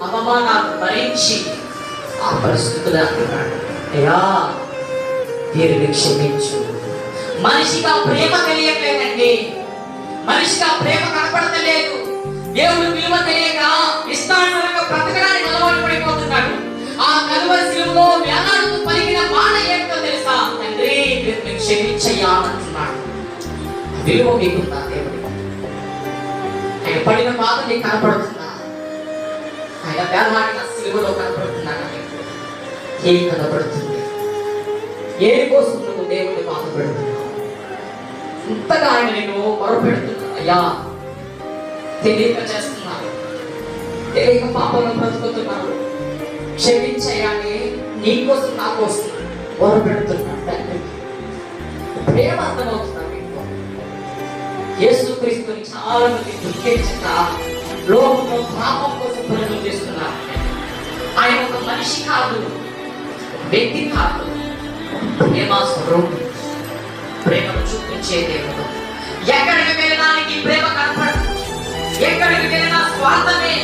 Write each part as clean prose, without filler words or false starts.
అవమానాలు భరించి ఆ పరిస్థితులు అంటున్నాడు, అయ్యా వీరిని క్షమించు. మనిషికి ఆ ప్రేమ తెలియట్లేదండి, మనిషికి ఆ ప్రేమ కనపడతలేదు. దేవుడు విలువ తెలియక ఇష్టానుసారంగా బ్రతకడానికి అలవాటు పడిపోతున్నాడు. ఆ కలువరి శిలువలో వేలాడుతూ పలికిన మాట ఏంటో తెలుసా? తండ్రి వీరిని క్షమించయ్యా అంటున్నాడు. విలువ మీకుందా? దేవుడి ఆయన పడిన బాధ నీకు కనపడుతుందా? ఆయన వేలాడిన శిలువలో కనపడుతున్నాడు. ఏం కనపడుతుంది? ఏ కోసం నువ్వు దేవుడిని బాధపడుతున్నావు? ఇంతగా ఆయన నేను మొరపెడుతున్నాను, అయ్యా తెలియక చేస్తున్నాను, తెలియక పాపంలో బ్రతుకుతున్నాను, క్షమించయ్యాని నీ కోసం నా కోసం మొరపెడుతున్నాను. తండ్రి ప్రేమ అర్థమవుతున్నాను. యేసుక్రీస్తుని చాలా మంది గుర్తించక లోకంలో పాపం కోసం ప్రజలు చేస్తున్నారు. ఆయన ఒక మనిషి కాదు, వ్యక్తి కాదు, ప్రేమ స్వరూపం, ప్రేమను చూపించే దేవుడు. ఎక్కడికి వెళ్ళడానికి ప్రేమ కనపడదు, ఎక్కడికి వెళ్ళినా స్వార్థమే.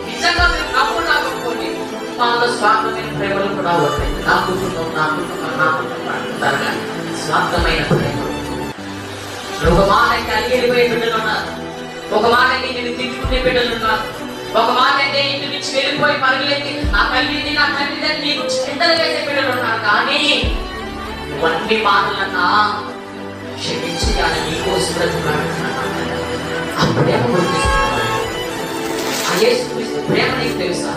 నిజంగా మీరు నమ్ముకోండి, వాళ్ళ స్వార్థమైన ప్రేమలు కూడా ఉంటాయి. నా కుటుంబం అంటారు కానీ స్వార్థమైన ప్రేమలు. ఒక మాటకి అలిగిపోయే బిడ్డలు ఉన్నారు, ఒక మాటకి నేను తిట్టుకునే బిడ్డలు ఉన్నారు, ఒక మాట అంటే ఇంటి నుంచి వెళ్ళిపోయి పరుగులెత్తి నా తల్లిని నా తండ్రిని నీకు చింతలు వేసే బిడ్డలు ఉన్నారు. కానీ ఇవన్నీ మాటలన్నా క్షమించాలని నీకోసం బ్రతుకుతున్నాడు. ఆ ప్రేమ గుర్తిస్తున్నాడు. ఆ యేసుక్రీస్తు ప్రేమ నీకు తెలుసా?